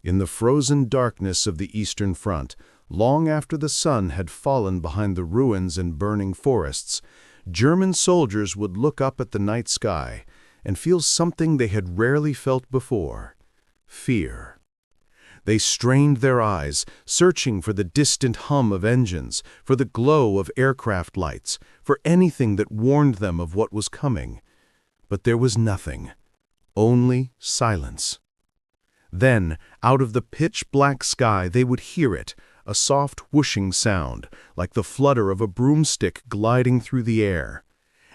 In the frozen darkness of the Eastern Front, long after the sun had fallen behind the ruins and burning forests, German soldiers would look up at the night sky and feel something they had rarely felt before: fear. They strained their eyes, searching for the distant hum of engines, for the glow of aircraft lights, for anything that warned them of what was coming. But there was nothing, only silence. Then, out of the pitch-black sky, they would hear it, a soft whooshing sound, like the flutter of a broomstick gliding through the air.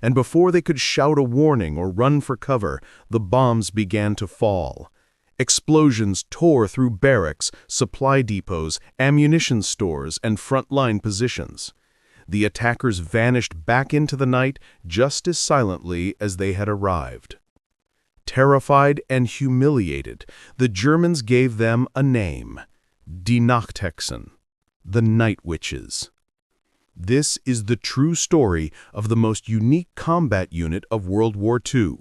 And before they could shout a warning or run for cover, the bombs began to fall. Explosions tore through barracks, supply depots, ammunition stores, and front-line positions. The attackers vanished back into the night just as silently as they had arrived. Terrified and humiliated, the Germans gave them a name: Die Nachthexen, the Night Witches. This is the true story of the most unique combat unit of World War II,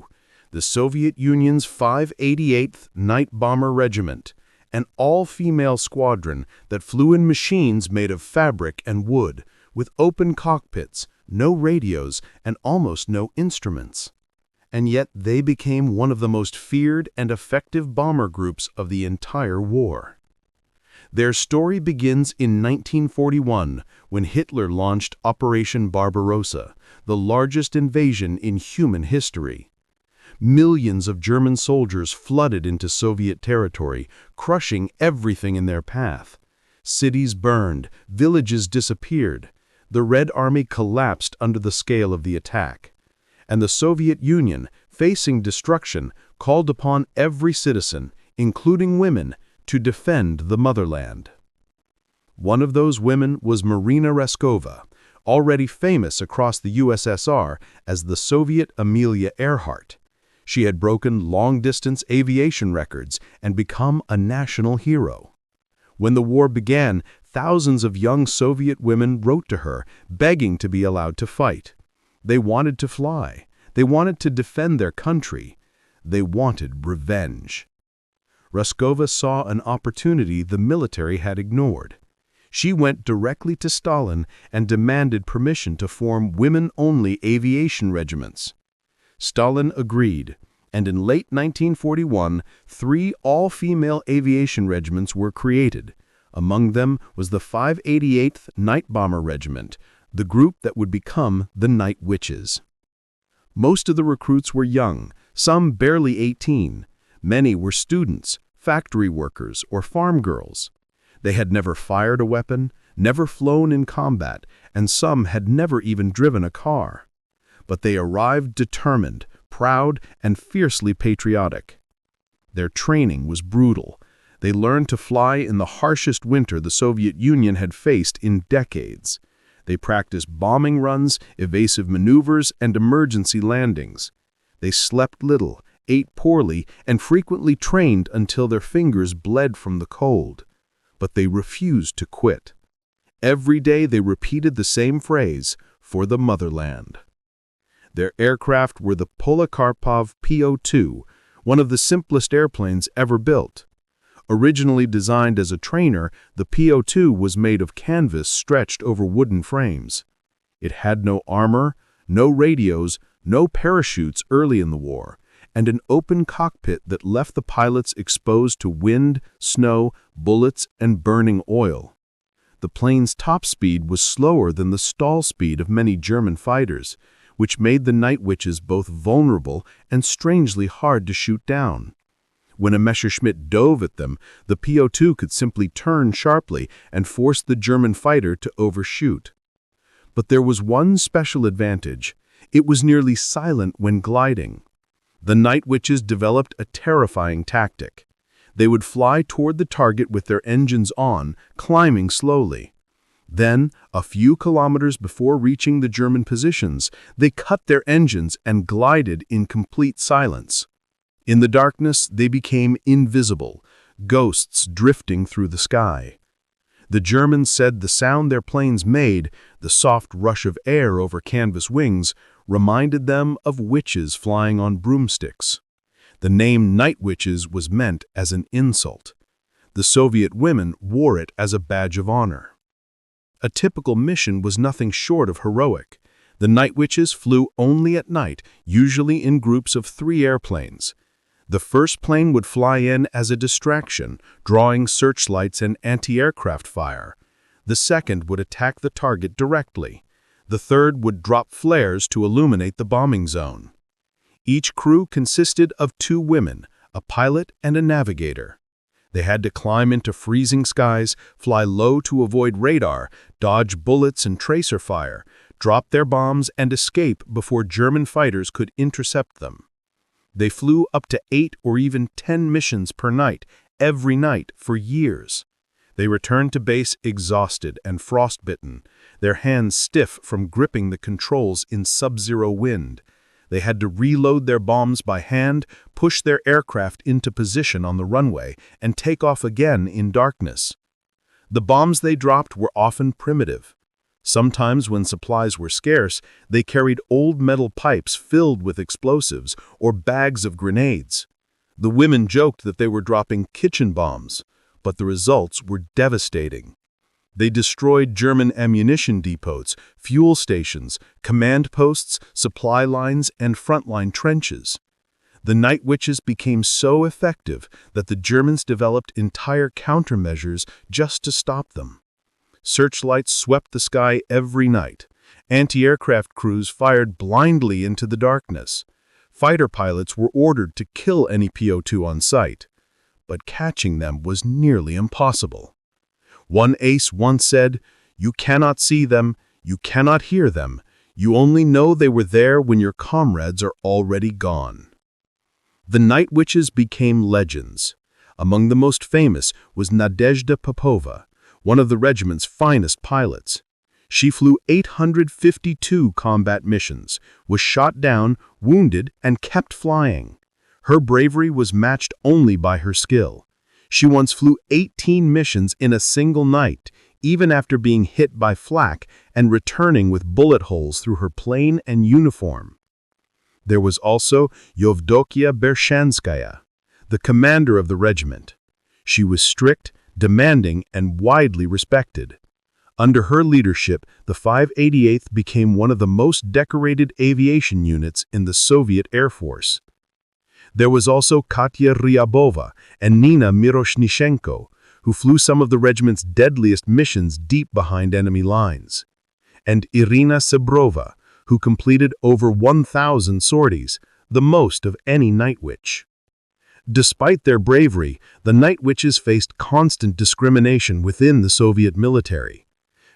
the Soviet Union's 588th Night Bomber Regiment, an all-female squadron that flew in machines made of fabric and wood, with open cockpits, no radios, and almost no instruments. And yet they became one of the most feared and effective bomber groups of the entire war. Their story begins in 1941, when Hitler launched Operation Barbarossa, the largest invasion in human history. Millions of German soldiers flooded into Soviet territory, crushing everything in their path. Cities burned, villages disappeared. The Red Army collapsed under the scale of the attack. And the Soviet Union, facing destruction, called upon every citizen, including women, to defend the motherland. One of those women was Marina Raskova, already famous across the USSR as the Soviet Amelia Earhart. She had broken long-distance aviation records and become a national hero. When the war began, thousands of young Soviet women wrote to her, begging to be allowed to fight. They wanted to fly. They wanted to defend their country. They wanted revenge. Raskova saw an opportunity the military had ignored. She went directly to Stalin and demanded permission to form women-only aviation regiments. Stalin agreed, and in late 1941, 3 all-female aviation regiments were created. Among them was the 588th Night Bomber Regiment, the group that would become the Night Witches. Most of the recruits were young, some barely 18. Many were students, factory workers, or farm girls. They had never fired a weapon, never flown in combat, and some had never even driven a car. But they arrived determined, proud, and fiercely patriotic. Their training was brutal. They learned to fly in the harshest winter the Soviet Union had faced in decades. They practiced bombing runs, evasive maneuvers, and emergency landings. They slept little, ate poorly, and frequently trained until their fingers bled from the cold. But they refused to quit. Every day they repeated the same phrase: for the motherland. Their aircraft were the Polikarpov Po-2, one of the simplest airplanes ever built. Originally designed as a trainer, the Po-2 was made of canvas stretched over wooden frames. It had no armor, no radios, no parachutes early in the war, and an open cockpit that left the pilots exposed to wind, snow, bullets, and burning oil. The plane's top speed was slower than the stall speed of many German fighters, which made the Night Witches both vulnerable and strangely hard to shoot down. When a Messerschmitt dove at them, the Po-2 could simply turn sharply and force the German fighter to overshoot. But there was one special advantage: it was nearly silent when gliding. The Night Witches developed a terrifying tactic. They would fly toward the target with their engines on, climbing slowly. Then, a few kilometers before reaching the German positions, they cut their engines and glided in complete silence. In the darkness, they became invisible, ghosts drifting through the sky. The Germans said the sound their planes made, the soft rush of air over canvas wings, reminded them of witches flying on broomsticks. The name Night Witches was meant as an insult. The Soviet women wore it as a badge of honor. A typical mission was nothing short of heroic. The Night Witches flew only at night, usually in groups of 3 airplanes. The first plane would fly in as a distraction, drawing searchlights and anti-aircraft fire. The second would attack the target directly. The third would drop flares to illuminate the bombing zone. Each crew consisted of 2 women, a pilot and a navigator. They had to climb into freezing skies, fly low to avoid radar, dodge bullets and tracer fire, drop their bombs and escape before German fighters could intercept them. They flew up to 8 or even 10 missions per night, every night for years. They returned to base exhausted and frostbitten, their hands stiff from gripping the controls in sub-zero wind. They had to reload their bombs by hand, push their aircraft into position on the runway, and take off again in darkness. The bombs they dropped were often primitive. Sometimes, when supplies were scarce, they carried old metal pipes filled with explosives or bags of grenades. The women joked that they were dropping kitchen bombs, but the results were devastating. They destroyed German ammunition depots, fuel stations, command posts, supply lines, and frontline trenches. The Night Witches became so effective that the Germans developed entire countermeasures just to stop them. Searchlights swept the sky every night. Anti-aircraft crews fired blindly into the darkness. Fighter pilots were ordered to kill any Po-2 on sight, but catching them was nearly impossible. One ace once said, "You cannot see them, you cannot hear them, you only know they were there when your comrades are already gone." The Night Witches became legends. Among the most famous was Nadezhda Popova, one of the regiment's finest pilots. She flew 852 combat missions, was shot down, wounded, and kept flying. Her bravery was matched only by her skill. She once flew 18 missions in a single night, even after being hit by flak and returning with bullet holes through her plane and uniform. There was also Yevdokia Bershanskaya, the commander of the regiment. She was strict, demanding, and widely respected. Under her leadership, the 588th became one of the most decorated aviation units in the Soviet Air Force. There was also Katya Ryabova and Nina Miroshnichenko, who flew some of the regiment's deadliest missions deep behind enemy lines, and Irina Sebrova, who completed over 1,000 sorties, the most of any Night Witch. Despite their bravery, the Night Witches faced constant discrimination within the Soviet military.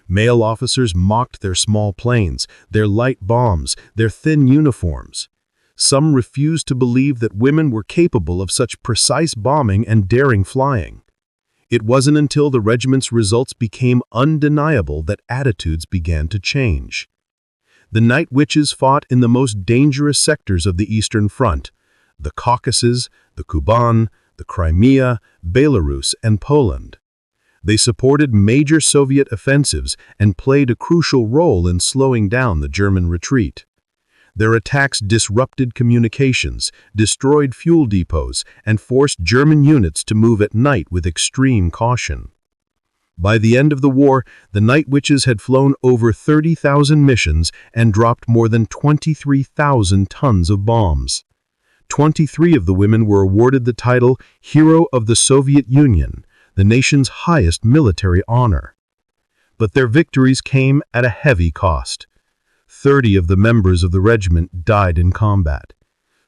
Male officers mocked their small planes, their light bombs, their thin uniforms. Some refused to believe that women were capable of such precise bombing and daring flying. It wasn't until the regiment's results became undeniable that attitudes began to change. The Night Witches fought in the most dangerous sectors of the Eastern Front: the Caucasus, the Kuban, the Crimea, Belarus, and Poland. They supported major Soviet offensives and played a crucial role in slowing down the German retreat. Their attacks disrupted communications, destroyed fuel depots, and forced German units to move at night with extreme caution. By the end of the war, the Night Witches had flown over 30,000 missions and dropped more than 23,000 tons of bombs. 23 of the women were awarded the title Hero of the Soviet Union, the nation's highest military honor. But their victories came at a heavy cost. 30 of the members of the regiment died in combat.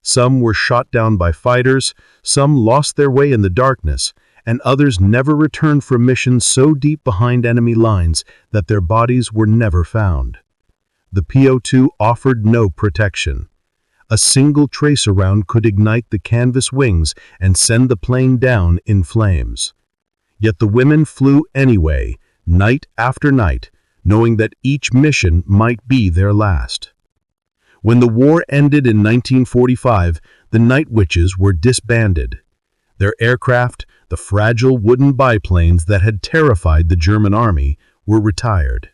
Some were shot down by fighters, some lost their way in the darkness, and others never returned from missions so deep behind enemy lines that their bodies were never found. The Po-2 offered no protection. A single tracer round could ignite the canvas wings and send the plane down in flames. Yet the women flew anyway, night after night, knowing that each mission might be their last. When the war ended in 1945, the Night Witches were disbanded. Their aircraft, the fragile wooden biplanes that had terrified the German army, were retired.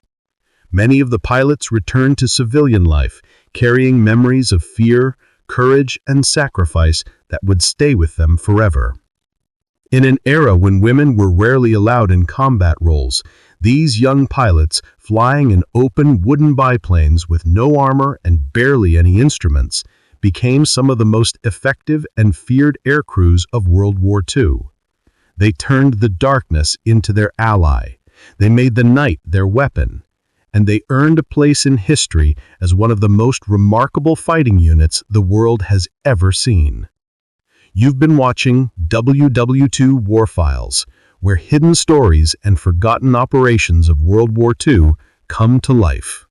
Many of the pilots returned to civilian life, carrying memories of fear, courage, and sacrifice that would stay with them forever. In an era when women were rarely allowed in combat roles, these young pilots, flying in open wooden biplanes with no armor and barely any instruments, became some of the most effective and feared aircrews of World War II. They turned the darkness into their ally. They made the night their weapon. And they earned a place in history as one of the most remarkable fighting units the world has ever seen. You've been watching WW2 War Files, where hidden stories and forgotten operations of World War II come to life.